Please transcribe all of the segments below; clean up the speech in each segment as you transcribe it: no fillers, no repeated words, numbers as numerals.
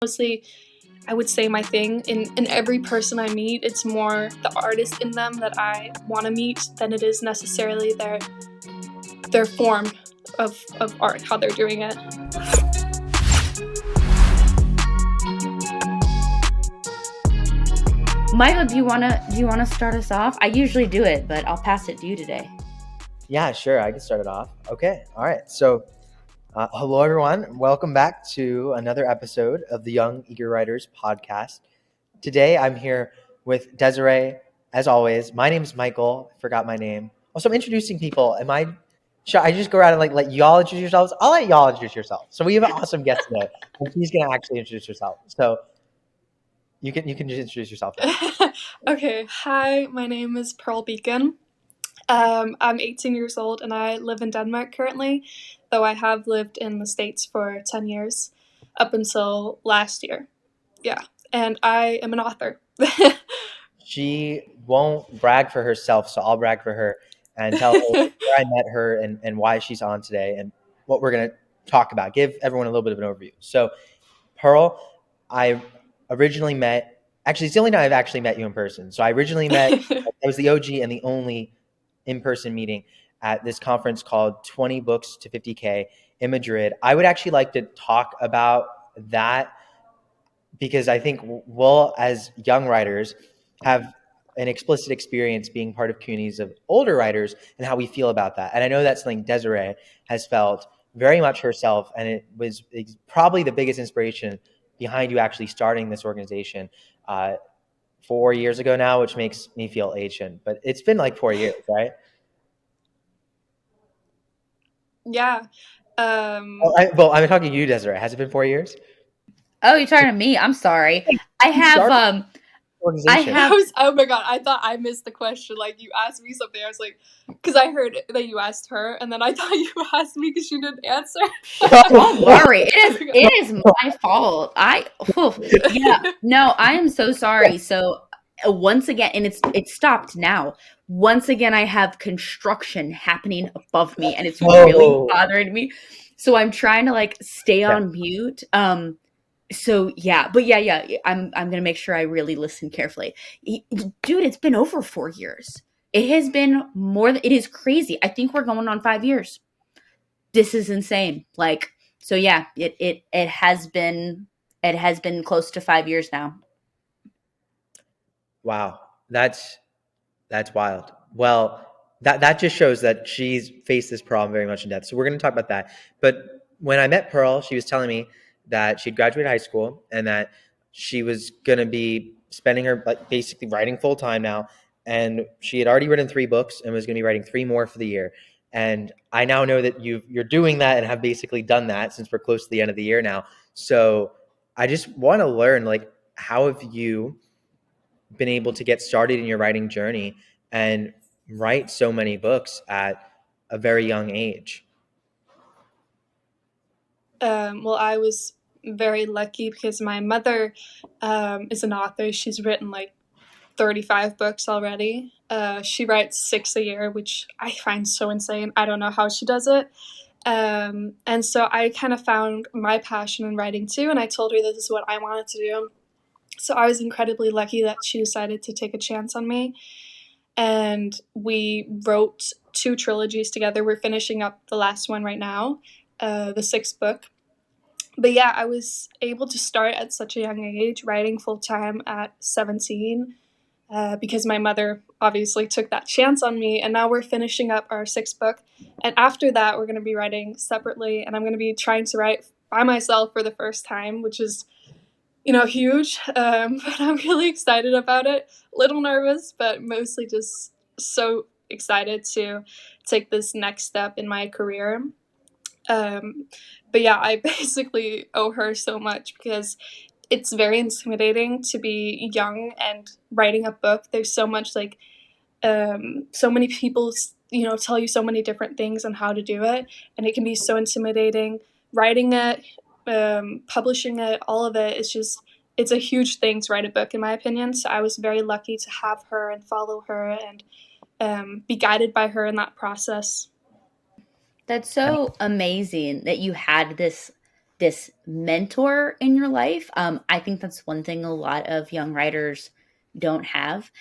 Mostly, I would say my thing. In every person I meet, it's more the artist in them that I want to meet than it is necessarily their form of art, how they're doing it. Michael, do you wanna start us off? I usually do it, but I'll pass it to you today. Yeah, sure. I can start it off. Okay. All right. So, hello, everyone. Welcome back to another episode of the Young Eager Writers podcast. Today, I'm here with Desirée, as always. My name is Michael. I forgot my name. Also, I'm introducing people. Should I just go around and let y'all introduce yourselves? I'll let y'all introduce yourselves. So we have an awesome guest today, and she's gonna actually introduce herself. So you can just introduce yourself. Okay. Hi, my name is Pearl Beacon. I'm 18 years old and I live in Denmark currently, though I have lived in the States for 10 years up until last year. Yeah, and I am an author. She won't brag for herself, so I'll brag for her and tell her where I met her and why she's on today and what we're going to talk about. Give everyone a little bit of an overview. So, Pearl, I originally met, actually, it's the only time I've actually met you in person. So I originally met, I was the OG and the only in-person meeting at this conference called 20 Books to 50K in Madrid. I would actually like to talk about that because I think we'll, as young writers, have an explicit experience being part of communities of older writers and how we feel about that. And I know that's something Desirée has felt very much herself, and it's probably the biggest inspiration behind you actually starting this organization 4 years ago now, which makes me feel ancient. But it's been like 4 years, right? Yeah. I'm talking to you, Desirée. Has it been 4 years? Oh, you're talking to me. I'm sorry. I have Organization. Oh my god, I thought I missed the question. Like, you asked me something. I was like, because I heard that you asked her, and then I thought you asked me because you didn't answer. Don't worry. It is my fault. No, I am so sorry. So once again, and it stopped now. Once again, I have construction happening above me, and it's really bothering me. So I'm trying to stay on mute. So yeah, but yeah, I'm gonna make sure I really listen carefully. Dude, it's been over 4 years. It has been it is crazy. I think we're going on 5 years. This is insane. So yeah, it has been close to 5 years now. Wow. That's wild. Well, that just shows that she's faced this problem very much in depth. So we're going to talk about that. But when I met Pearl, she was telling me that she'd graduated high school and that she was going to be spending her basically writing full time now. And she had already written 3 books and was going to be writing 3 more for the year. And I now know that you're doing that and have basically done that since we're close to the end of the year now. So I just want to learn, how have you been able to get started in your writing journey and write so many books at a very young age? Well, I was very lucky because my mother is an author. She's written 35 books already. She writes 6 a year, which I find so insane. I don't know how she does it. And so I kind of found my passion in writing too, and I told her this is what I wanted to do. So I was incredibly lucky that she decided to take a chance on me. And we wrote 2 trilogies together. We're finishing up the last one right now, the 6th book. But yeah, I was able to start at such a young age, writing full-time at 17, because my mother obviously took that chance on me, and now we're finishing up our 6th book. And after that, we're going to be writing separately, and I'm going to be trying to write by myself for the first time, which is, huge, but I'm really excited about it. A little nervous, but mostly just so excited to take this next step in my career. But yeah, I basically owe her so much because it's very intimidating to be young and writing a book. There's so much so many people, tell you so many different things on how to do it, and it can be so intimidating. Writing it, publishing it, all of it is just, it's a huge thing to write a book, in my opinion. So I was very lucky to have her and follow her and be guided by her in that process. That's so amazing that you had this this mentor in your life. I think that's one thing a lot of young writers don't have.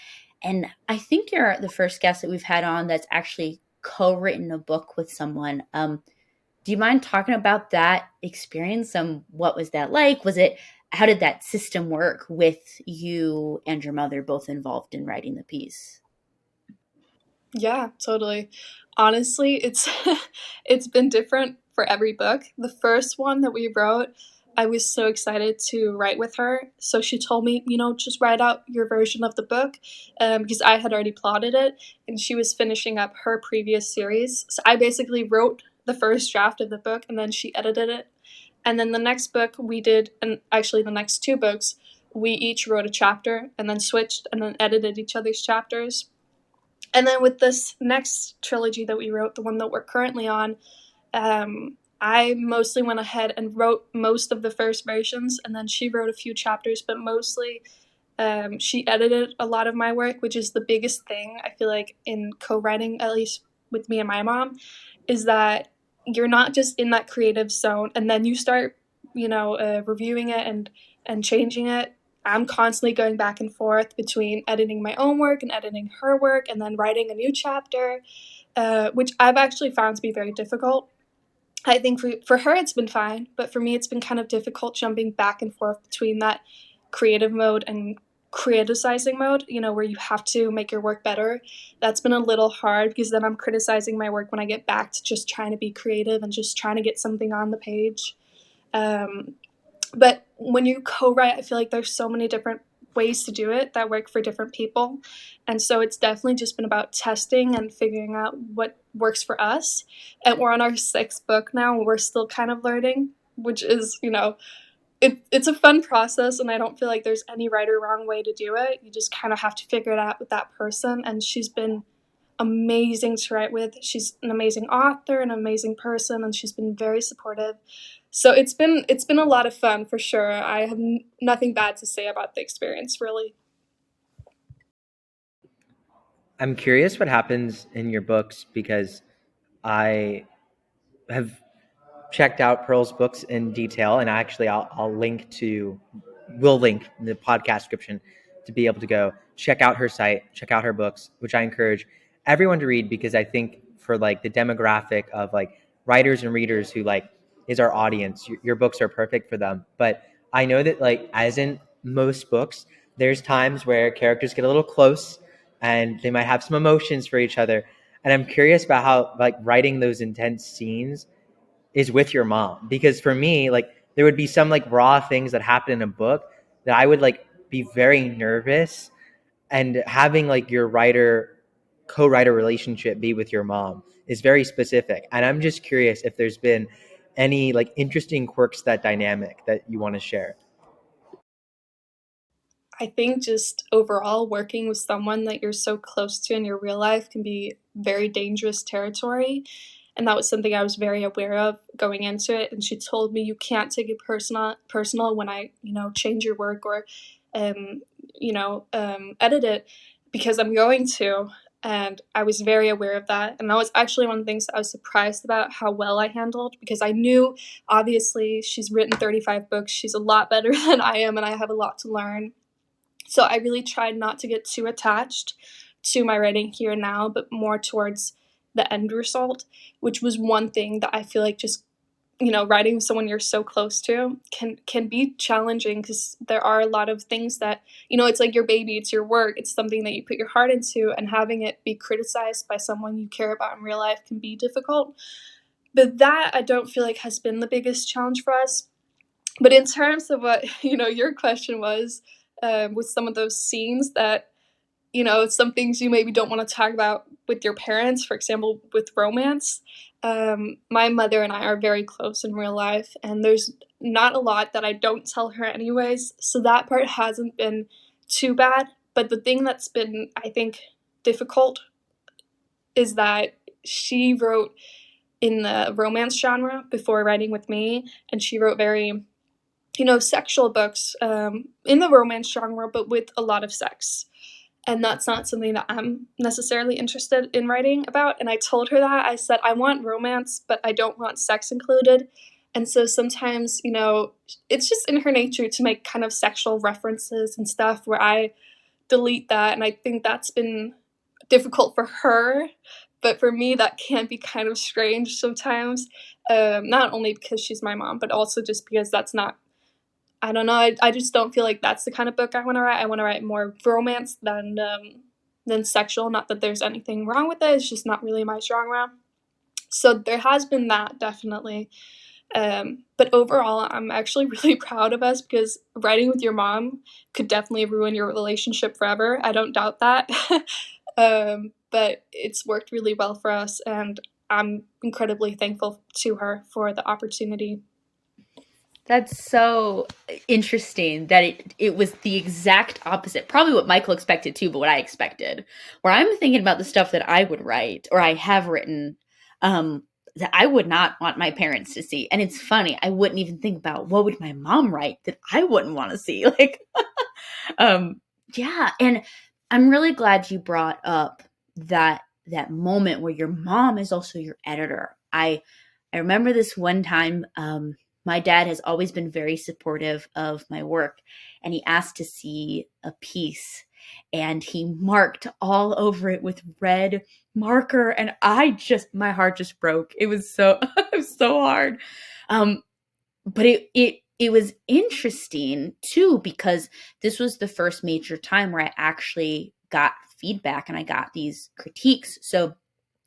And I think you're the first guest that we've had on that's actually co-written a book with someone. Do you mind talking about that experience? What was that like? How did that system work with you and your mother both involved in writing the piece? Yeah, totally. Honestly, it's it's been different for every book. The first one that we wrote, I was so excited to write with her. So she told me, just write out your version of the book, because I had already plotted it, and she was finishing up her previous series. So I basically wrote the first draft of the book, and then she edited it. And then the next book we did, and actually the next two books, we each wrote a chapter and then switched and then edited each other's chapters. And then with this next trilogy that we wrote, the one that we're currently on, I mostly went ahead and wrote most of the first versions, and then she wrote a few chapters, but mostly she edited a lot of my work, which is the biggest thing I feel like in co-writing, at least with me and my mom, is that you're not just in that creative zone and then you start, reviewing it and changing it. I'm constantly going back and forth between editing my own work and editing her work and then writing a new chapter, which I've actually found to be very difficult. I think for her it's been fine, but for me it's been kind of difficult jumping back and forth between that creative mode and criticizing mode, where you have to make your work better. That's been a little hard because then I'm criticizing my work when I get back to just trying to be creative and just trying to get something on the page. But when you co-write, I feel like there's so many different ways to do it that work for different people. And so it's definitely just been about testing and figuring out what works for us. And we're on our sixth book now, and we're still kind of learning, which is, it's a fun process, and I don't feel like there's any right or wrong way to do it. You just kind of have to figure it out with that person. And she's been amazing to write with. She's an amazing author, an amazing person, and she's been very supportive. So it's been a lot of fun for sure. I have nothing bad to say about the experience, really. I'm curious what happens in your books because I have checked out Pearl's books in detail, and actually I'll link to, will link in the podcast description to be able to go check out her site, check out her books, which I encourage everyone to read because I think for like the demographic of like writers and readers who like is our audience, your books are perfect for them. But I know that like as in most books, there's times where characters get a little close and they might have some emotions for each other. And I'm curious about how like writing those intense scenes is with your mom, because for me, like there would be some like raw things that happen in a book that I would like be very nervous, and having like your co-writer relationship be with your mom is very specific, and I'm just curious if there's been any like interesting quirks to that dynamic that you want to share. I think just overall working with someone that you're so close to in your real life can be very dangerous territory. And that was something I was very aware of going into it. And she told me you can't take it personal when I, change your work or, edit it, because I'm going to. And I was very aware of that. And that was actually one of the things I was surprised about how well I handled, because I knew obviously she's written 35 books. She's a lot better than I am, and I have a lot to learn. So I really tried not to get too attached to my writing here and now, but more towards the end result, which was one thing that I feel like just, writing with someone you're so close to can be challenging, because there are a lot of things that, it's like your baby, it's your work, it's something that you put your heart into, and having it be criticized by someone you care about in real life can be difficult. But that I don't feel like has been the biggest challenge for us. But in terms of what, your question was, with some of those scenes that, some things you maybe don't want to talk about with your parents, for example, with romance. My mother and I are very close in real life, and there's not a lot that I don't tell her anyways, so that part hasn't been too bad. But the thing that's been, I think, difficult is that she wrote in the romance genre before writing with me, and she wrote very, sexual books in the romance genre, but with a lot of sex. And that's not something that I'm necessarily interested in writing about. And I told her that. I said, I want romance, but I don't want sex included. And so sometimes, it's just in her nature to make kind of sexual references and stuff where I delete that. And I think that's been difficult for her. But for me, that can be kind of strange sometimes. Not only because she's my mom, but also just because that's not, I don't know. I just don't feel like that's the kind of book I want to write. I want to write more romance than sexual. Not that there's anything wrong with it. It's just not really my genre. So there has been that, definitely. But overall, I'm actually really proud of us because writing with your mom could definitely ruin your relationship forever. I don't doubt that. But it's worked really well for us, and I'm incredibly thankful to her for the opportunity. That's so interesting that it was the exact opposite. Probably what Michael expected too, but what I expected. Where I'm thinking about the stuff that I would write or I have written, that I would not want my parents to see. And it's funny, I wouldn't even think about what would my mom write that I wouldn't want to see. Like, yeah. And I'm really glad you brought up that moment where your mom is also your editor. I remember this one time, my dad has always been very supportive of my work, and he asked to see a piece, and he marked all over it with red marker, and my heart just broke. It was so it was so hard. But it was interesting too, because this was the first major time where I actually got feedback and I got these critiques. So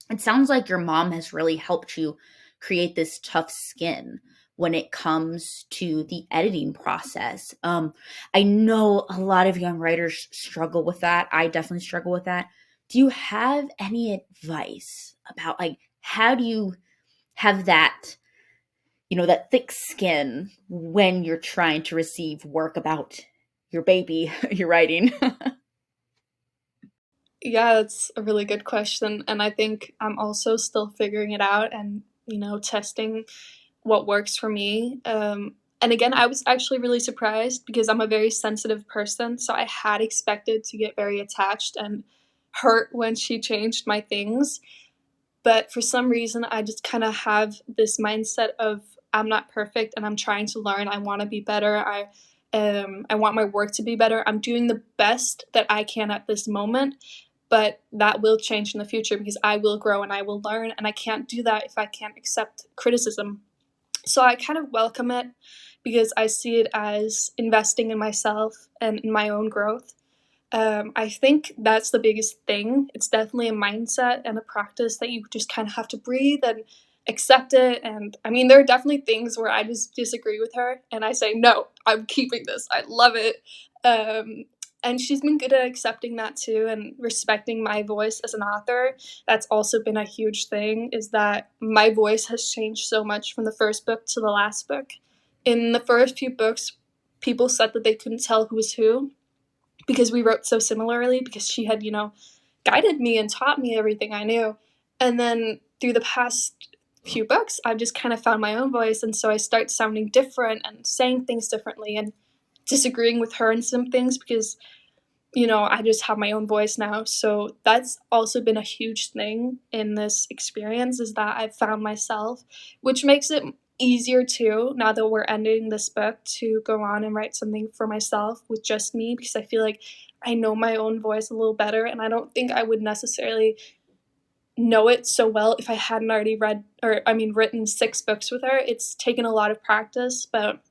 it sounds like your mom has really helped you create this tough skin when it comes to the editing process. I know a lot of young writers struggle with that. I definitely struggle with that. Do you have any advice about, like, how do you have that, that thick skin when you're trying to receive work about your baby you're writing? Yeah, that's a really good question. And I think I'm also still figuring it out and, testing what works for me. And again, I was actually really surprised because I'm a very sensitive person. So I had expected to get very attached and hurt when she changed my things. But for some reason, I just kind of have this mindset of I'm not perfect and I'm trying to learn. I want to be better. I want my work to be better. I'm doing the best that I can at this moment, but that will change in the future because I will grow and I will learn, and I can't do that if I can't accept criticism. So I kind of welcome it because I see it as investing in myself and in my own growth. I think that's the biggest thing. It's definitely a mindset and a practice that you just kind of have to breathe and accept it. And I mean, there are definitely things where I just disagree with her and I say, no, I'm keeping this. I love it. And she's been good at accepting that too and respecting my voice as an author. That's also been a huge thing, is that my voice has changed so much from the first book to the last book. In the first few books, people said that they couldn't tell who was who because we wrote so similarly, because she had, guided me and taught me everything I knew. And then through the past few books, I've just kind of found my own voice. And so I start sounding different and saying things differently and disagreeing with her in some things because, I just have my own voice now. So that's also been a huge thing in this experience, is that I've found myself, which makes it easier too, now that we're ending this book, to go on and write something for myself with just me, because I feel like I know my own voice a little better, and I don't think I would necessarily know it so well if I hadn't already written 6 books with her. It's taken a lot of practice, but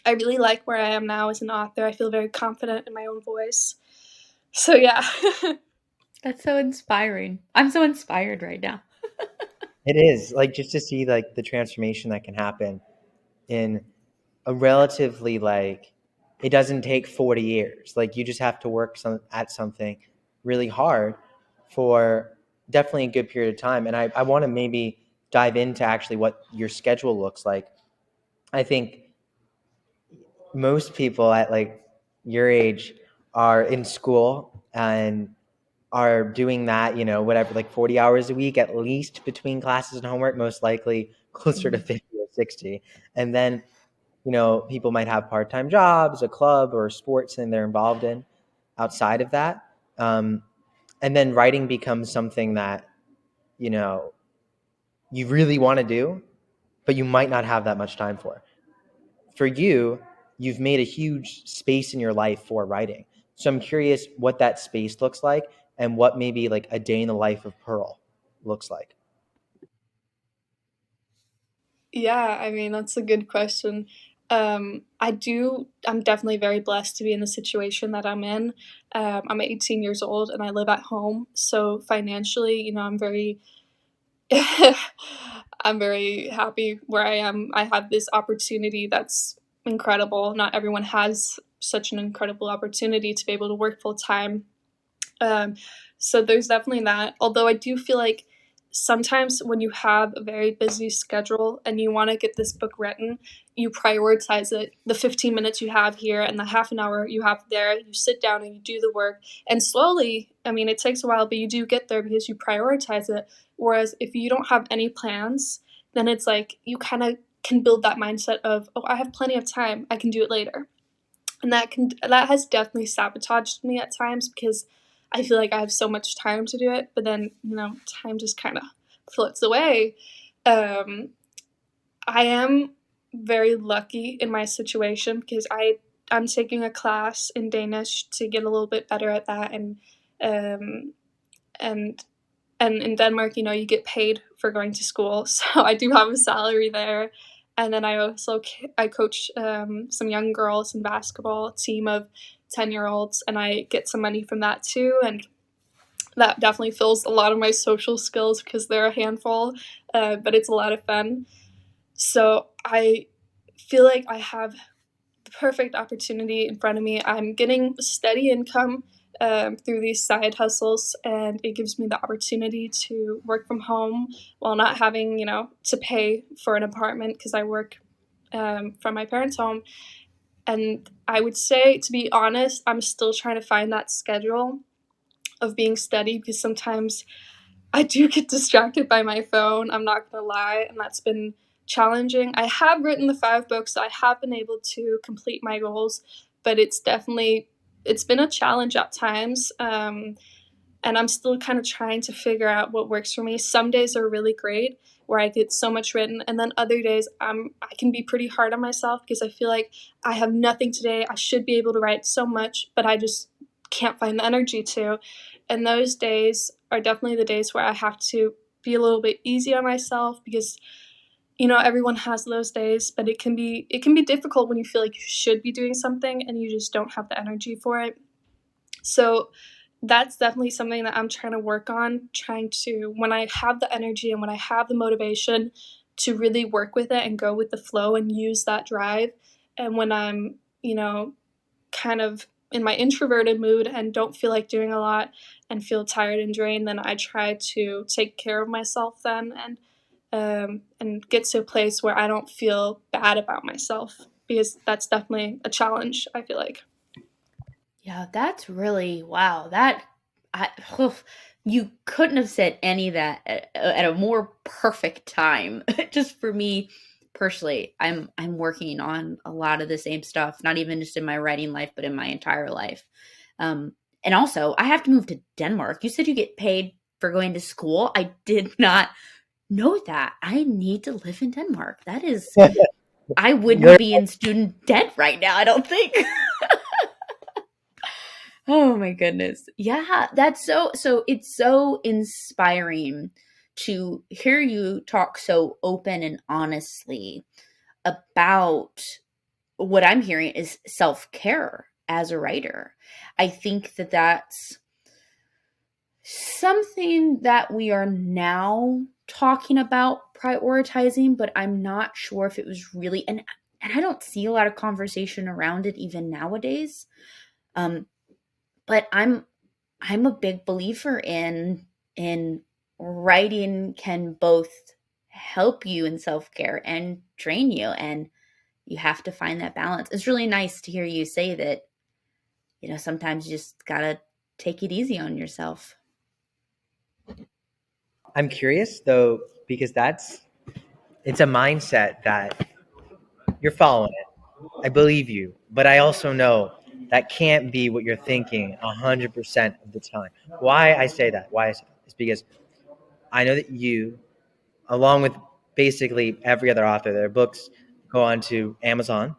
I really like where I am now as an author. I feel very confident in my own voice. So yeah. That's so inspiring. I'm so inspired right now. It is, like, just to see like the transformation that can happen in a relatively, like, it doesn't take 40 years. Like, you just have to work at something really hard for definitely a good period of time. And I want to maybe dive into actually what your schedule looks like. I think most people at like your age are in school and are doing that, whatever, like 40 hours a week at least between classes and homework, most likely closer to 50 or 60. And then, people might have part-time jobs, a club or sports and they're involved in outside of that. And then writing becomes something that, you really want to do, but you might not have that much time for. For you, you've made a huge space in your life for writing. So I'm curious what that space looks like and what maybe like a day in the life of Pearl looks like. Yeah, I mean, that's a good question. I'm definitely very blessed to be in the situation that I'm in. I'm 18 years old and I live at home. So financially, I'm very, I'm very happy where I am. I have this opportunity that's incredible. Not everyone has such an incredible opportunity to be able to work full time. Um, so there's definitely that. Although I do feel like sometimes when you have a very busy schedule and you want to get this book written, you prioritize it. The 15 minutes you have here and the half an hour you have there, you sit down and you do the work. And slowly, I mean, it takes a while, but you do get there because you prioritize it. Whereas if you don't have any plans, then it's like you kind of can build that mindset of, oh, I have plenty of time, I can do it later. And that has definitely sabotaged me at times because I feel like I have so much time to do it, but then time just kind of floats away. I am very lucky in my situation because I'm taking a class in Danish to get a little bit better at that, um, and and in Denmark, you get paid for going to school, so I do have a salary there. And then I coach some young girls in basketball, a team of 10-year-olds, and I get some money from that too. And that definitely fills a lot of my social skills because they're a handful, but it's a lot of fun. So I feel like I have the perfect opportunity in front of me. I'm getting steady income through these side hustles, and it gives me the opportunity to work from home while not having, to pay for an apartment because I work from my parents' home. And I would say, to be honest, I'm still trying to find that schedule of being steady because sometimes I do get distracted by my phone. I'm not going to lie, and that's been challenging. I have written the 5 books, so I have been able to complete my goals, but it's been a challenge at times. And I'm still kind of trying to figure out what works for me. Some days are really great where I get so much written, and then other days I can be pretty hard on myself because I feel like I have nothing today. I should be able to write so much, but I just can't find the energy to. And those days are definitely the days where I have to be a little bit easy on myself because everyone has those days, but it can be difficult when you feel like you should be doing something and you just don't have the energy for it. So that's definitely something that I'm trying to work on, trying to, when I have the energy and when I have the motivation, to really work with it and go with the flow and use that drive. And when I'm, kind of in my introverted mood and don't feel like doing a lot and feel tired and drained, then I try to take care of myself then and get to a place where I don't feel bad about myself, because that's definitely a challenge, I feel like. Yeah, that's really wow. You couldn't have said any of that at a more perfect time. Just for me personally, I'm working on a lot of the same stuff, not even just in my writing life, but in my entire life. And also, I have to move to Denmark. You said you get paid for going to school. I did not know that. I need to live in Denmark. That is, I wouldn't be in student debt right now, I don't think. Oh my goodness. Yeah, that's so it's so inspiring to hear you talk so open and honestly about what I'm hearing is self-care as a writer. I think that that's something that we are now talking about prioritizing, but I'm not sure if it was really and I don't see a lot of conversation around it even nowadays. Um, but I'm a big believer in writing can both help you in self-care and train you, and you have to find that balance. It's really nice to hear you say that, sometimes you just got to take it easy on yourself. I'm curious though, because it's a mindset that you're following it. I believe you, but I also know that can't be what you're thinking 100% of the time. Why I say that is because I know that you, along with basically every other author, their books go on to Amazon.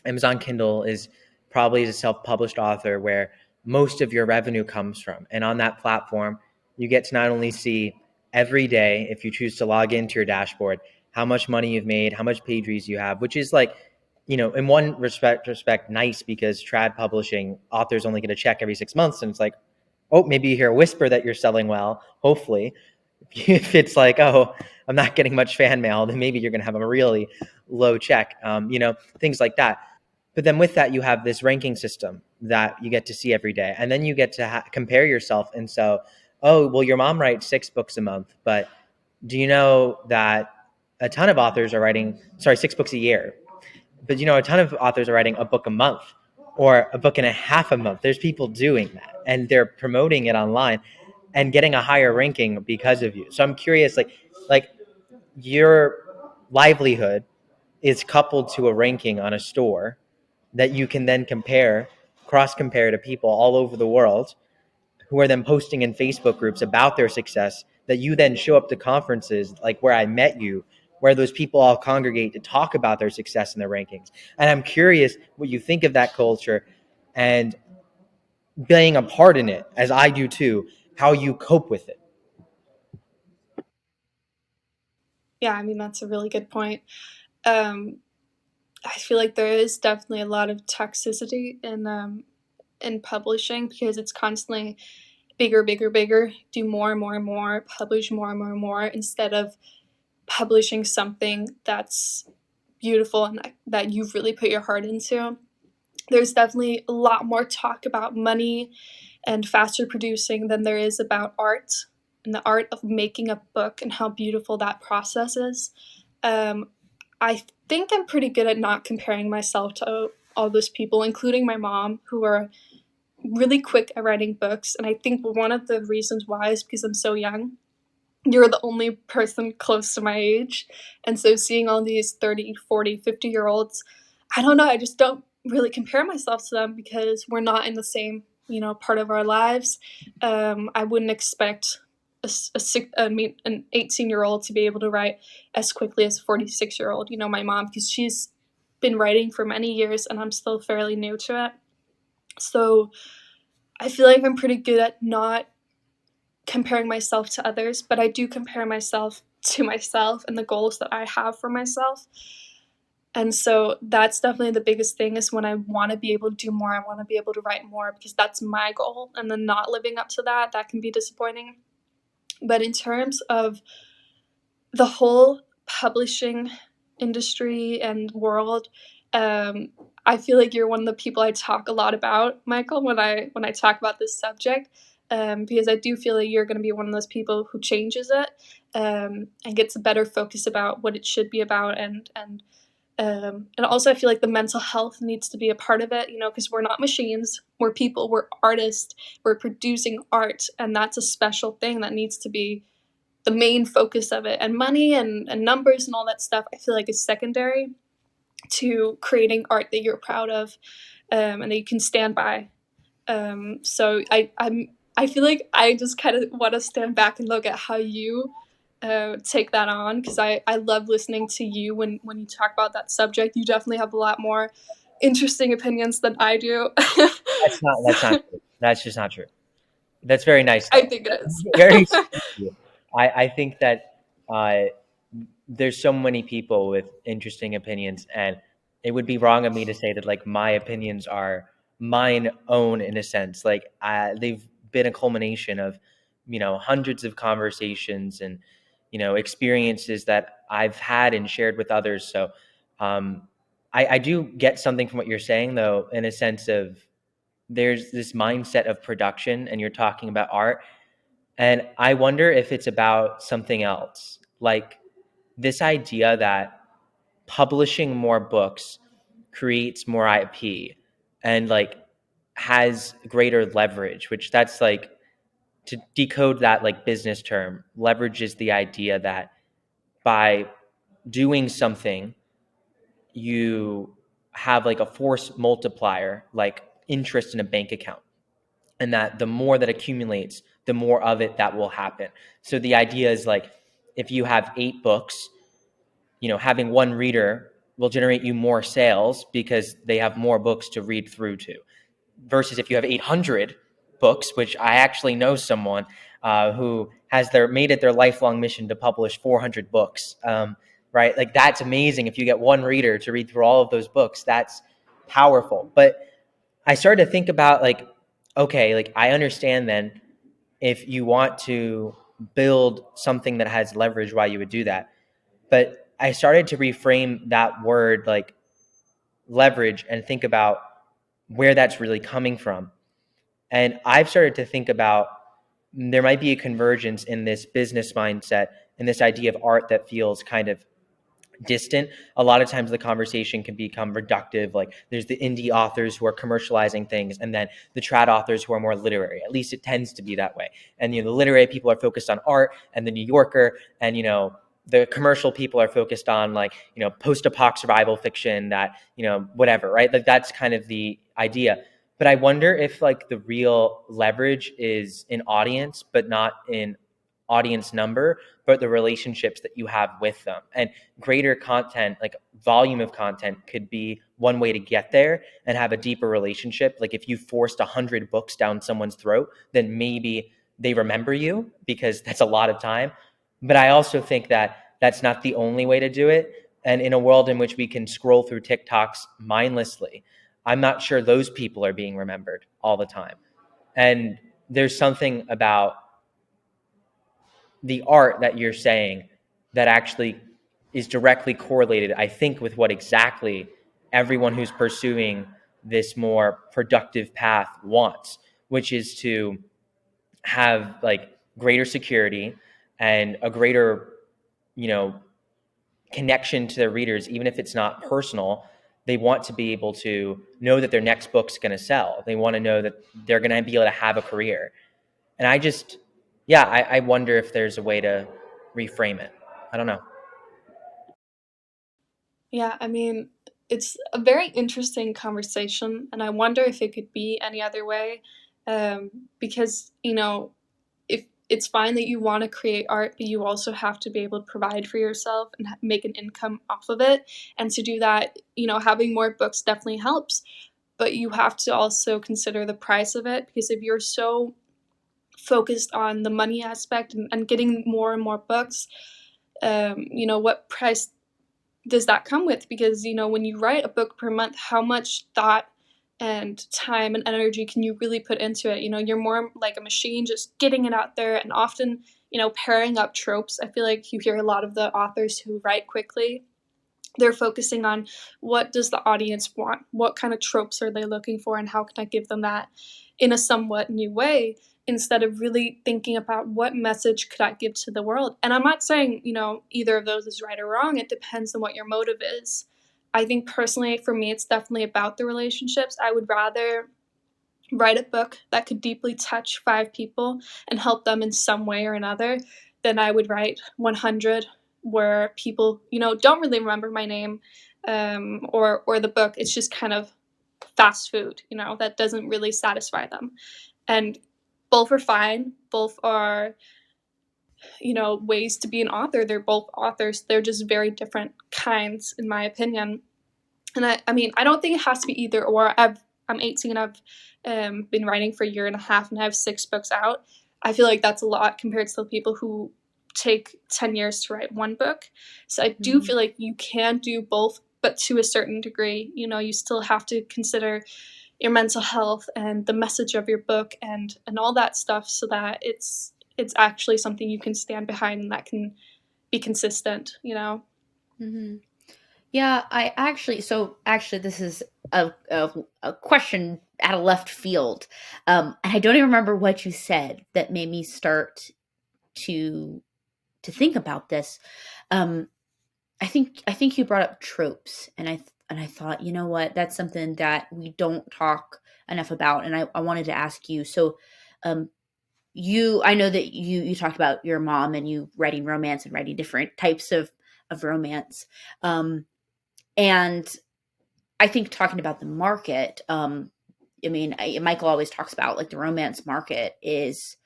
Amazon Kindle is probably a self-published author where most of your revenue comes from. And on that platform, you get to not only see every day, if you choose to log into your dashboard, how much money you've made, how much page views you have, which is like, in one respect, nice, because trad publishing authors only get a check every 6 months. And it's like, oh, maybe you hear a whisper that you're selling well, hopefully. If it's like, oh, I'm not getting much fan mail, then maybe you're going to have a really low check, things like that. But then with that, you have this ranking system that you get to see every day. And then you get to compare yourself. And so, oh, well, your mom writes 6 books a month, but do you know that a ton of authors are writing, 6 books a year, but a ton of authors are writing a book a month or a book and a half a month. There's people doing that, and they're promoting it online and getting a higher ranking because of you. So I'm curious, like your livelihood is coupled to a ranking on a store that you can then cross compare to people all over the world who are then posting in Facebook groups about their success, that you then show up to conferences like where I met you, where those people all congregate to talk about their success and their rankings. And I'm curious what you think of that culture, and being a part in it, as I do too, how you cope with it. Yeah, I mean, that's a really good point. I feel like there is definitely a lot of toxicity in publishing, because it's constantly bigger, bigger, bigger, do more and more and more, publish more and more and more, instead of publishing something that's beautiful and that you've really put your heart into. There's definitely a lot more talk about money and faster producing than there is about art, and the art of making a book and how beautiful that process is. I think I'm pretty good at not comparing myself to all those people, including my mom, who are really quick at writing books. And I think one of the reasons why is because I'm so young. You're the only person close to my age. And so seeing all these 30, 40, 50-year-olds, I don't know, I just don't really compare myself to them, because we're not in the same, part of our lives. I wouldn't expect an 18-year-old to be able to write as quickly as a 46-year-old, my mom, because she's been writing for many years and I'm still fairly new to it. So I feel like I'm pretty good at not comparing myself to others, but I do compare myself to myself and the goals that I have for myself. And so that's definitely the biggest thing, is when I want to be able to do more, I want to be able to write more, because that's my goal. And then not living up to that can be disappointing. But in terms of the whole publishing industry and world, I feel like you're one of the people I talk a lot about, Michael, when I talk about this subject, because I do feel like you're going to be one of those people who changes it, and gets a better focus about what it should be about, and also I feel like the mental health needs to be a part of it, because we're not machines, we're people, we're artists, we're producing art, and that's a special thing that needs to be the main focus of it. And money and numbers and all that stuff, I feel like, is secondary to creating art that you're proud of, and that you can stand by. So I feel like I just kind of want to stand back and look at how you take that on, because I love listening to you when you talk about that subject. You definitely have a lot more interesting opinions than I do. That's not true. That's just not true. That's very nice, though. I think it is. Very I think that there's so many people with interesting opinions, and it would be wrong of me to say that like my opinions are mine own in a sense. Like they've been a culmination of hundreds of conversations and experiences that I've had and shared with others. So I do get something from what you're saying, though, in a sense of there's this mindset of production, and you're talking about art. And I wonder if it's about something else, like this idea that publishing more books creates more IP and like has greater leverage, which that's like, to decode that like business term, leverage is the idea that by doing something, you have like a force multiplier, like interest in a bank account. And that the more that accumulates, the more of it that will happen. So the idea is like, if you have 8 books having one reader will generate you more sales because they have more books to read through to, versus if you have 800 books, which I actually know someone who has made it their lifelong mission to publish 400 books. Right? Like, that's amazing. If you get one reader to read through all of those books, that's powerful. But I started to think about, like, okay, like, I understand then if you want to build something that has leverage, why you would do that. But I started to reframe that word, like leverage, and think about where that's really coming from. And I've started to think about there might be a convergence in this business mindset and this idea of art that feels kind of distant. A lot of times the conversation can become reductive. Like, there's the indie authors who are commercializing things, and then the trad authors who are more literary. At least it tends to be that way. And the literary people are focused on art and the New Yorker, and the commercial people are focused on, like, post-apoc survival fiction that, whatever, right? Like, that's kind of the idea. But I wonder if, like, the real leverage is in audience, but not in audience number, but the relationships that you have with them. And greater content, like volume of content, could be one way to get there and have a deeper relationship. Like, if you forced 100 books down someone's throat, then maybe they remember you, because that's a lot of time. But I also think that that's not the only way to do it. And in a world in which we can scroll through TikToks mindlessly, I'm not sure those people are being remembered all the time. And there's something about the art that you're saying that actually is directly correlated, I think, with what exactly everyone who's pursuing this more productive path wants, which is to have, like, greater security and a greater, connection to their readers. Even if it's not personal, they want to be able to know that their next book's going to sell. They want to know that they're going to be able to have a career. And I wonder if there's a way to reframe it. I don't know. Yeah, I mean, it's a very interesting conversation, and I wonder if it could be any other way. Because, if it's fine that you want to create art, but you also have to be able to provide for yourself and make an income off of it. And to do that, having more books definitely helps, but you have to also consider the price of it, because if you're so focused on the money aspect and getting more and more books, what price does that come with? Because, when you write a book per month, how much thought and time and energy can you really put into it? You're more like a machine just getting it out there, and often, pairing up tropes. I feel like you hear a lot of the authors who write quickly, they're focusing on what does the audience want? What kind of tropes are they looking for, and how can I give them that in a somewhat new way, instead of really thinking about what message could I give to the world. And I'm not saying, either of those is right or wrong. It depends on what your motive is. I think personally, for me, it's definitely about the relationships. I would rather write a book that could deeply touch 5 people and help them in some way or another than I would write 100 where people, don't really remember my name, or the book. It's just kind of fast food, that doesn't really satisfy them. And both are fine. Both are, ways to be an author. They're both authors. They're just very different kinds, in my opinion. And I mean, I don't think it has to be either or. I'm 18. I've been writing for a year and a half, and I have 6 books out. I feel like that's a lot compared to the people who take 10 years to write one book. So I do feel like you can do both, but to a certain degree. You still have to consider your mental health and the message of your book and all that stuff, so that it's actually something you can stand behind and that can be consistent. Mm-hmm. Yeah, this is a question out of left field, and I don't even remember what you said that made me start to think about this. I think you brought up tropes, and I thought, you know what, that's something that we don't talk enough about, and I wanted to ask you. So, I know that you talked about your mom and you writing romance and writing different types of romance, and I think talking about the market. I mean, Michael always talks about, like, the romance market is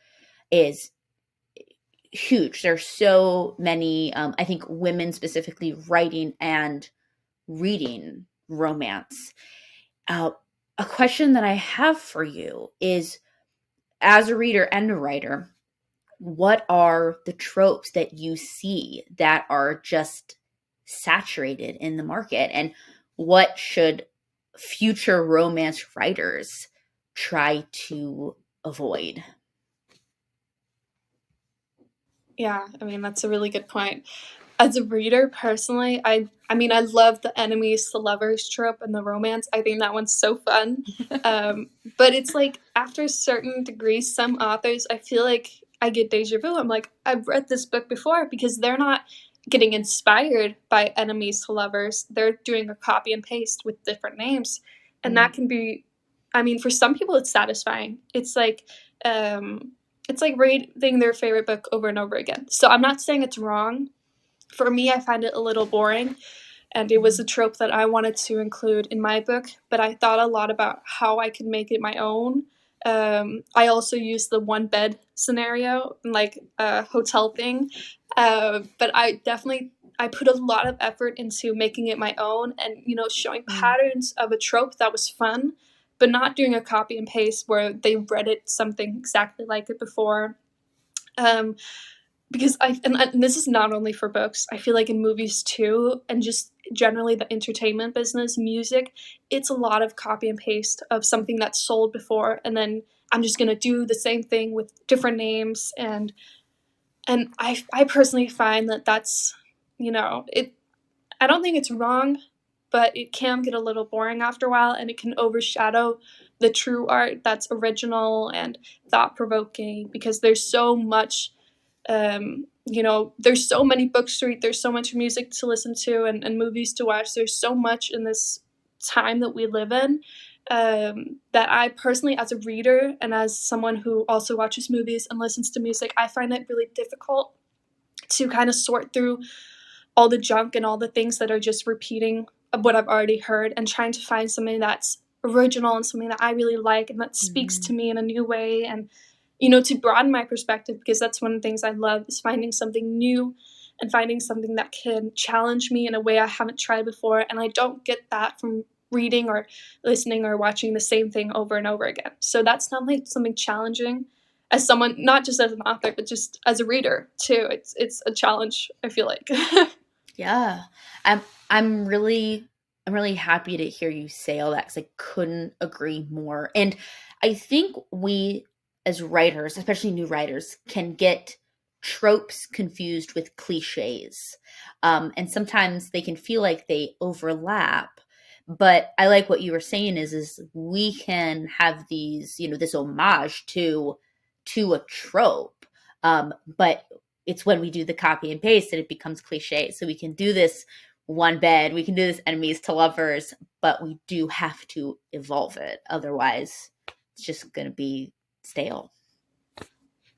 huge. There's so many, I think, women specifically writing and reading romance. A question that I have for you is, as a reader and a writer, what are the tropes that you see that are just saturated in the market, and what should future romance writers try to avoid? Yeah, I mean, that's a really good point. As a reader, personally, I love the enemies to lovers trope and the romance. I think that one's so fun. But it's like, after a certain degree, some authors, I feel like I get deja vu. I'm like, I've read this book before, because they're not getting inspired by enemies to lovers. They're doing a copy and paste with different names. And that can be, I mean, for some people, it's satisfying. It's like reading their favorite book over and over again. So I'm not saying it's wrong. For me, I find it a little boring, and it was a trope that I wanted to include in my book, but I thought a lot about how I could make it my own. I also used the one bed scenario, like a hotel thing, but I put a lot of effort into making it my own, and showing patterns of a trope that was fun, but not doing a copy and paste where they read it something exactly like it before. Because and this is not only for books, I feel like in movies too, and just generally the entertainment business, music, it's a lot of copy and paste of something that's sold before, and then I'm just gonna do the same thing with different names, and I personally find that that's, it. I don't think it's wrong, but it can get a little boring after a while, and it can overshadow the true art that's original and thought provoking, because there's so much. There's so many books to read, there's so much music to listen to, and movies to watch. There's so much in this time that we live in, that I personally, as a reader and as someone who also watches movies and listens to music, I find it really difficult to kind of sort through all the junk and all the things that are just repeating of what I've already heard, and trying to find something that's original and something that I really like and that speaks to me in a new way, and to broaden my perspective, because that's one of the things I love, is finding something new and finding something that can challenge me in a way I haven't tried before. And I don't get that from reading or listening or watching the same thing over and over again. So that's definitely something challenging, as someone, not just as an author, but just as a reader too. It's a challenge, I feel like. Yeah. I'm really happy to hear you say all that, because I couldn't agree more. And I think we, as writers, especially new writers, can get tropes confused with cliches. And sometimes they can feel like they overlap. But I like what you were saying is we can have these, this homage to a trope. But it's when we do the copy and paste that it becomes cliche. So we can do this one bed, we can do this enemies to lovers, but we do have to evolve it. Otherwise, it's just going to be stale.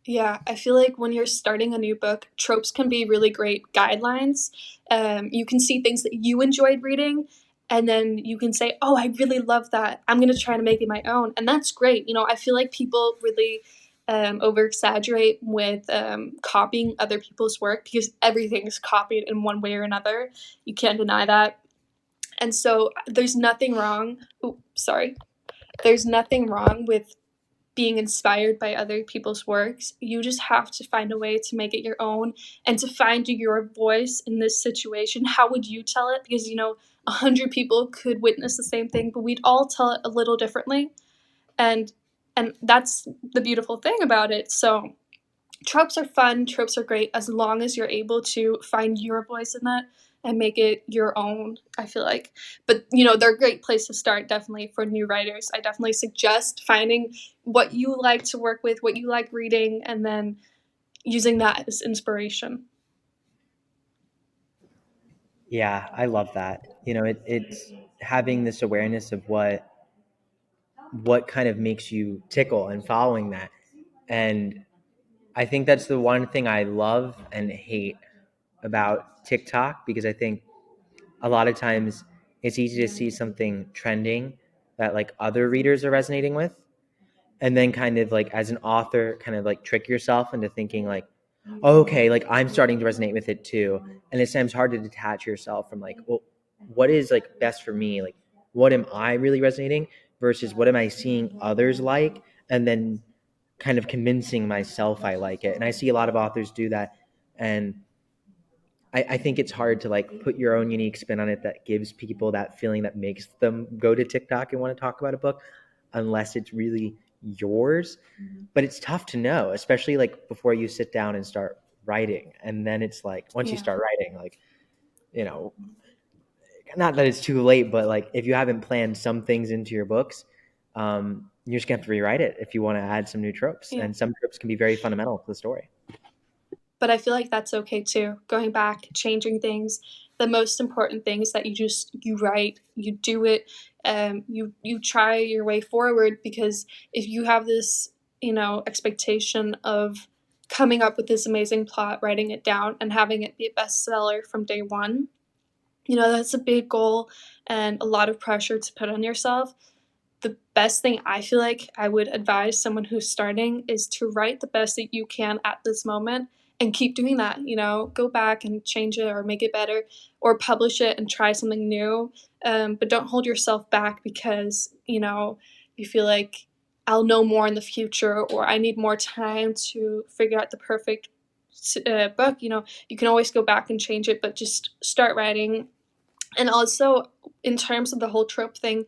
Yeah, I feel like when you're starting a new book, tropes can be really great guidelines. You can see things that you enjoyed reading, and then you can say, "Oh, I really love that. I'm going to try to make it my own," and that's great. I feel like people really over exaggerate with copying other people's work, because everything is copied in one way or another. You can't deny that, and so there's nothing wrong. Oh, sorry. There's nothing wrong with being inspired by other people's works. You just have to find a way to make it your own, and to find your voice in this situation. How would you tell it? Because 100 people could witness the same thing, but we'd all tell it a little differently, and that's the beautiful thing about it. So tropes are fun, tropes are great, as long as you're able to find your voice in that and make it your own, I feel like. But they're a great place to start, definitely, for new writers. I definitely suggest finding what you like to work with, what you like reading, and then using that as inspiration. Yeah, I love that. It's having this awareness of what kind of makes you tickle, and following that. And I think that's the one thing I love and hate about TikTok, because I think a lot of times it's easy to see something trending that like other readers are resonating with, and then kind of like as an author kind of like trick yourself into thinking like, Okay, like I'm starting to resonate with it too. And it seems hard to detach yourself from like, well, what is like best for me? Like, what am I really resonating versus what am I seeing others like? And then kind of convincing myself I like it. And I see a lot of authors do that. And I think it's hard to like put your own unique spin on it that gives people that feeling that makes them go to TikTok and want to talk about a book unless it's really yours. But it's tough to know, especially like before you sit down and start writing. And then it's like once you Yeah. start writing, like, you know, not that it's too late, but like if you haven't planned some things into your books, you're just gonna have to rewrite it if you want to add some new tropes. Yeah. And some tropes can be very fundamental to the story. But I feel like that's okay too. Going back, changing things. The most important thing is that you write, you do it, you try your way forward, because if you have this, expectation of coming up with this amazing plot, writing it down, and having it be a bestseller from day one, that's a big goal and a lot of pressure to put on yourself. The best thing I feel like I would advise someone who's starting is to write the best that you can at this moment and keep doing that. Go back and change it or make it better or publish it and try something new. But don't hold yourself back because, you feel like I'll know more in the future or I need more time to figure out the perfect book. You can always go back and change it, but just start writing. And also, in terms of the whole trope thing,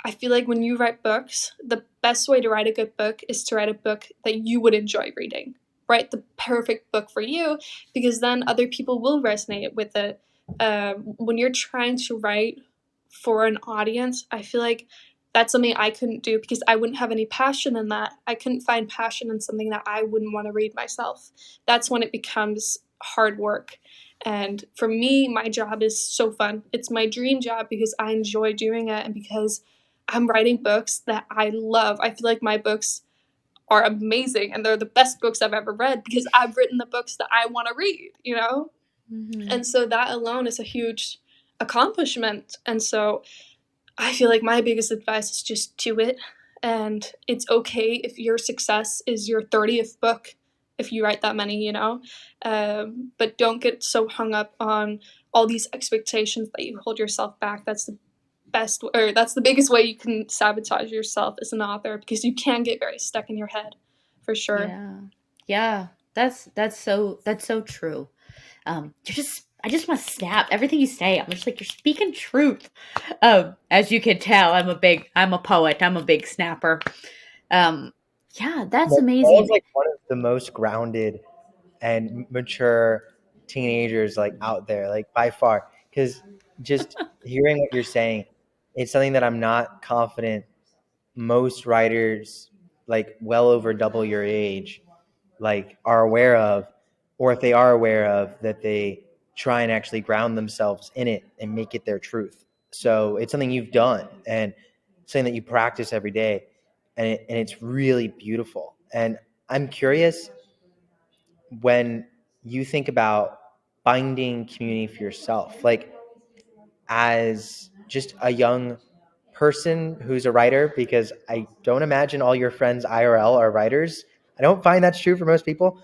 I feel like when you write books, the best way to write a good book is to write a book that you would enjoy reading. Write the perfect book for you, because then other people will resonate with it. When you're trying to write for an audience, I feel like that's something I couldn't do because I wouldn't have any passion in that. I couldn't find passion in something that I wouldn't want to read myself. That's when it becomes hard work. And for me, my job is so fun. It's my dream job because I enjoy doing it and because I'm writing books that I love. I feel like my books are amazing and they're the best books I've ever read because I've written the books that I want to read. Mm-hmm. And so that alone is a huge accomplishment. And so I feel like my biggest advice is just do it. And it's okay if your success is your 30th book, if you write that many. But don't get so hung up on all these expectations that you hold yourself back. That's the biggest way you can sabotage yourself as an author, because you can get very stuck in your head, for sure. Yeah. That's so true. I just want to snap everything you say. I'm just like, you're speaking truth. As you can tell, I'm a poet. I'm a big snapper. Yeah, that's Paul's amazing. like one of the most grounded and mature teenagers like out there, like by far. Because just hearing what you're saying, it's something that I'm not confident most writers, like well over double your age, like are aware of, or if they are aware of, that they try and actually ground themselves in it and make it their truth. So it's something you've done and something that you practice every day, and it's really beautiful. And I'm curious, when you think about finding community for yourself, like as just a young person who's a writer, because I don't imagine all your friends IRL are writers. I don't find that's true for most people.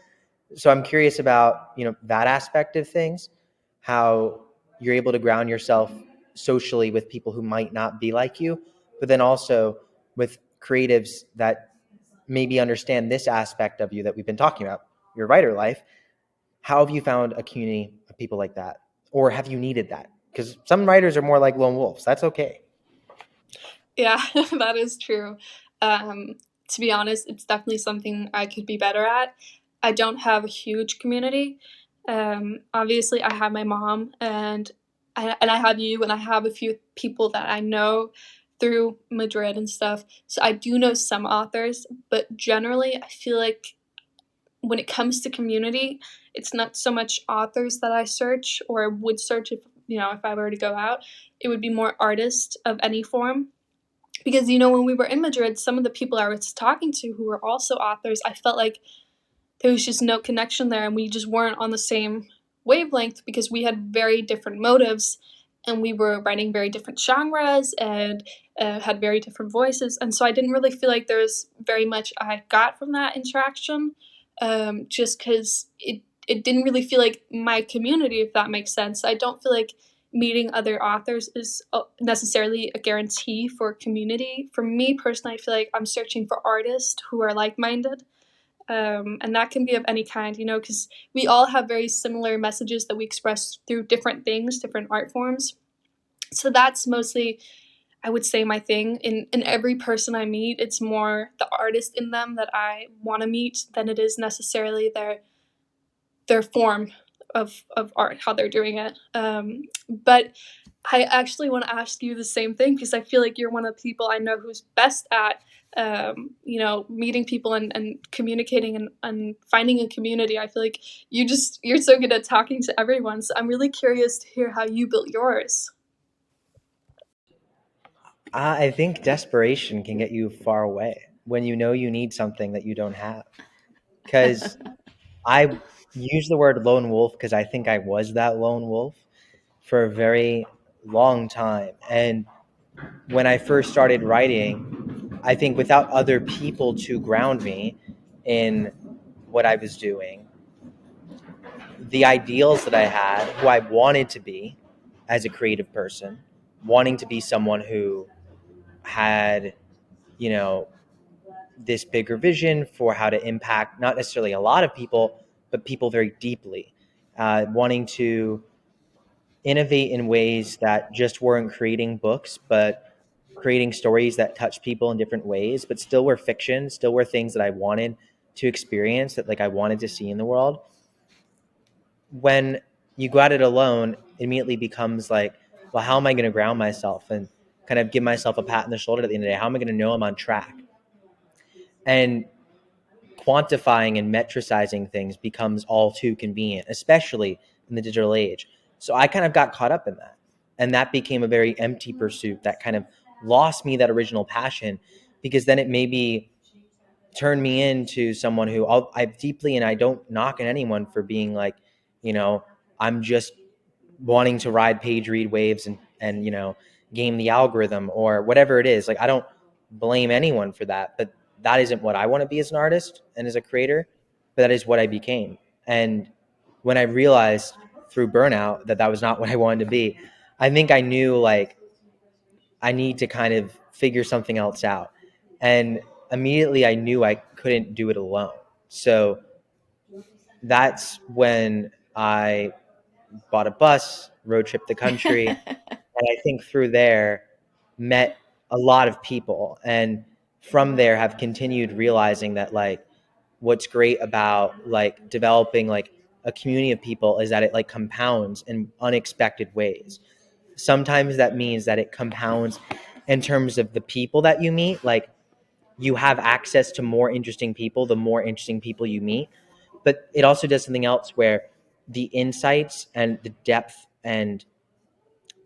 So I'm curious about, that aspect of things, how you're able to ground yourself socially with people who might not be like you, but then also with creatives that maybe understand this aspect of you that we've been talking about, your writer life. How have you found a community of people like that? Or have you needed that? Because some writers are more like lone wolves. That's okay. Yeah, that is true. To be honest, it's definitely something I could be better at. I don't have a huge community. Obviously, I have my mom, and I have you, and I have a few people that I know through Madrid and stuff. So I do know some authors, but generally, I feel like when it comes to community, it's not so much authors that I search or would search if I were to go out. It would be more artists of any form, because when we were in Madrid, some of the people I was talking to who were also authors, I felt like there was just no connection there and we just weren't on the same wavelength because we had very different motives and we were writing very different genres and had very different voices. And so I didn't really feel like there was very much I got from that interaction. just because it didn't really feel like my community, if that makes sense. I don't feel like meeting other authors is necessarily a guarantee for community. For me personally, I feel like I'm searching for artists who are like-minded. And that can be of any kind, because we all have very similar messages that we express through different things, different art forms. So that's mostly, I would say, my thing. In every person I meet, it's more the artist in them that I want to meet than it is necessarily their form of art, how they're doing it. But I actually want to ask you the same thing, because I feel like you're one of the people I know who's best at meeting people and communicating and finding a community. I feel like you're so good at talking to everyone. So I'm really curious to hear how you built yours. I think desperation can get you far away when you know you need something that you don't have. Because I use the word lone wolf because I think I was that lone wolf for a very long time. And when I first started writing, I think without other people to ground me in what I was doing, the ideals that I had, who I wanted to be as a creative person, wanting to be someone who had, you know, this bigger vision for how to impact not necessarily a lot of people, but people very deeply, wanting to innovate in ways that just weren't creating books, but creating stories that touch people in different ways, but still were fiction, still were things that I wanted to experience, that like I wanted to see in the world. When you go at it alone, it immediately becomes like, well, how am I going to ground myself and kind of give myself a pat on the shoulder at the end of the day? How am I going to know I'm on track? And quantifying and metricizing things becomes all too convenient, especially in the digital age. So I kind of got caught up in that. And that became a very empty pursuit that kind of lost me that original passion, because then it maybe turned me into someone who I deeply, and I don't knock on anyone for being like, I'm just wanting to ride page read waves and game the algorithm or whatever it is. Like, I don't blame anyone for that, but that isn't what I want to be as an artist and as a creator, but that is what I became. And when I realized through burnout that that was not what I wanted to be, I think I knew like I need to kind of figure something else out. And immediately I knew I couldn't do it alone. So that's when I bought a bus, road trip the country, and I think through there met a lot of people, and from there have continued realizing that like what's great about like developing like a community of people is that it like compounds in unexpected ways. Sometimes that means that it compounds in terms of the people that you meet, like you have access to more interesting people the more interesting people you meet, but it also does something else where the insights and the depth and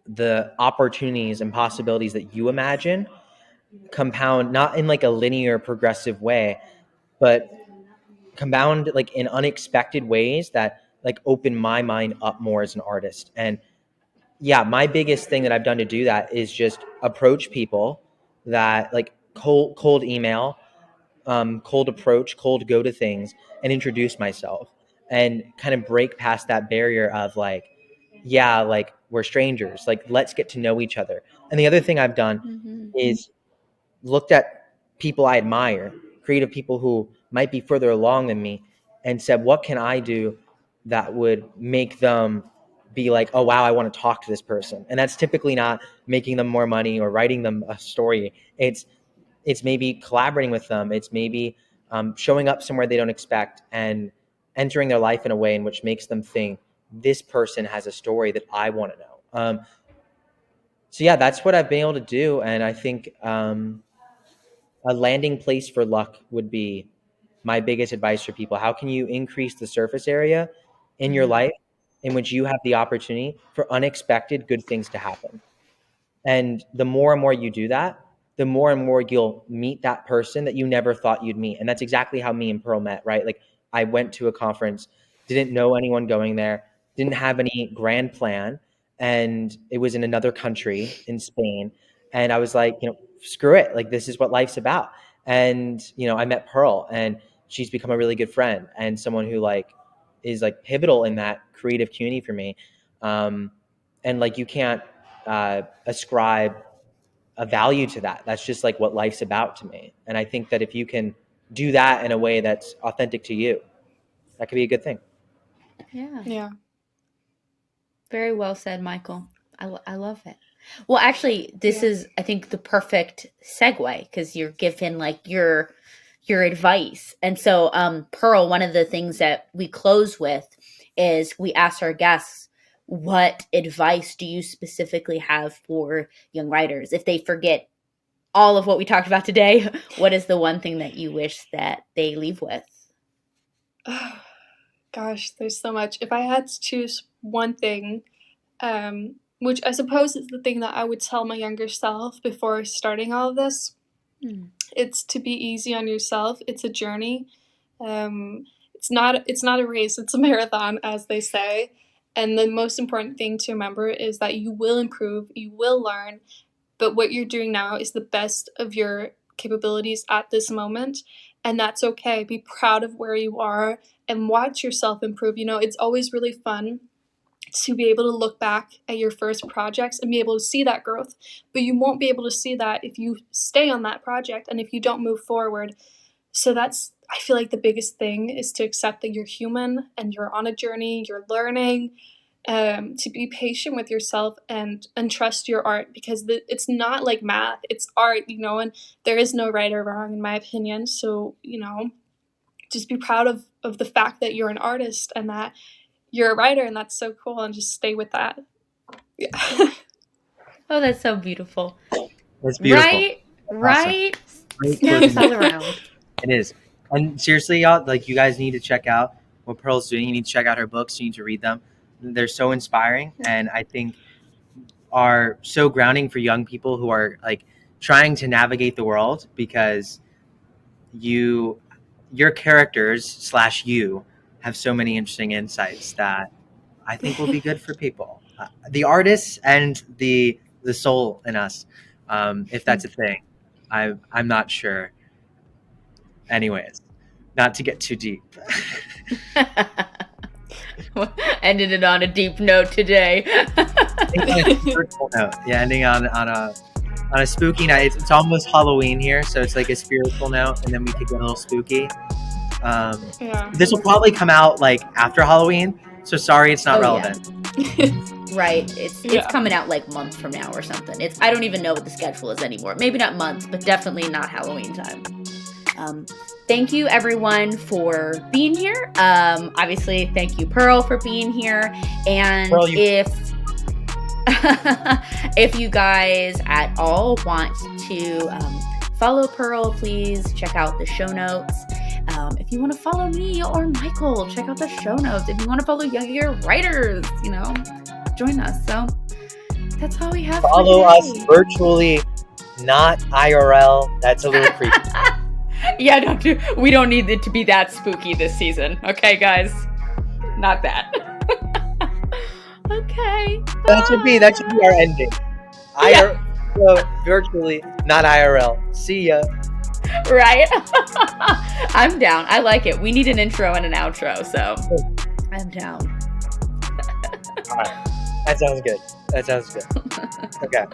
the opportunities and possibilities that you imagine compound not in like a linear progressive way, but compound like in unexpected ways that like open my mind up more as an artist. And yeah, my biggest thing that I've done to do that is just approach people that like cold email, cold approach, cold go to things, and introduce myself and kind of break past that barrier of like, yeah, like we're strangers, like let's get to know each other. And the other thing I've done is looked at people I admire, creative people who might be further along than me, and said, what can I do that would make them be like, oh, wow, I want to talk to this person? And that's typically not making them more money or writing them a story. It's maybe collaborating with them. It's maybe showing up somewhere they don't expect and entering their life in a way in which makes them think this person has a story that I want to know. So yeah, that's what I've been able to do. And I think a landing place for luck would be my biggest advice for people. How can you increase the surface area in your life in which you have the opportunity for unexpected good things to happen? And the more and more you do that, the more and more you'll meet that person that you never thought you'd meet. And that's exactly how me and Pearl met, right? Like I went to a conference, didn't know anyone going there, didn't have any grand plan. And it was in another country in Spain. And I was like, screw it. Like, this is what life's about. And, I met Pearl, and she's become a really good friend and someone who like is like pivotal in that creative community for me. And like you can't ascribe a value to that. That's just like what life's about to me. And I think that if you can do that in a way that's authentic to you, that could be a good thing. Yeah. Very well said, Michael. I love it. Well, actually, this is, I think, the perfect segue because you're giving like your advice. And so, Pearl, one of the things that we close with is we ask our guests, what advice do you specifically have for young writers? If they forget all of what we talked about today, what is the one thing that you wish that they leave with? Oh, gosh, there's so much. If I had to choose one thing, which I suppose is the thing that I would tell my younger self before starting all of this, it's to be easy on yourself. It's a journey. It's not a race. It's a marathon, as they say. And the most important thing to remember is that you will improve, you will learn, but what you're doing now is the best of your capabilities at this moment, and that's okay. Be proud of where you are and watch yourself improve. You know, it's always really fun to be able to look back at your first projects and be able to see that growth, but you won't be able to see that if you stay on that project and if you don't move forward. So that's, I feel like the biggest thing is to accept that you're human and you're on a journey, you're learning, to be patient with yourself and trust your art, because it's not like math, it's art, you know, and there is no right or wrong in my opinion. So, you know, just be proud of the fact that you're an artist and that you're a writer, and that's so cool, and just stay with that. Yeah. Oh, that's so beautiful. That's beautiful. Right? Great Snaps all around. It is. And seriously, y'all, like you guys need to check out what Pearl's doing. You need to check out her books. You need to read them. They're so inspiring, and I think are so grounding for young people who are like trying to navigate the world, because your characters / you have so many interesting insights that I think will be good for people, the artists and the soul in us, if that's a thing. I'm not sure. Anyways, not to get too deep. Ended it on a deep note today. Ending on a spooky night. It's almost Halloween here, so it's like a spiritual note, and then we could get a little spooky. This will probably come out like after Halloween, so sorry it's not relevant. Right, it's coming out like months from now or something. I don't even know what the schedule is anymore. Maybe not months, but definitely not Halloween time. Thank you everyone for being here. Obviously, thank you Pearl for being here. And Pearl, if you guys at all want to follow Pearl, please check out the show notes. If you want to follow me or Michael, check out the show notes. If you want to follow younger writers, you know, join us. So that's all we have. Follow us virtually, not IRL. That's a little creepy. Yeah, we don't need it to be that spooky this season. Okay, guys? Not that. Okay. Bye. That should be our ending. Virtually, not IRL. See ya. Right? I'm down. I like it. We need an intro and an outro, so I'm down. All right. That sounds good. Okay.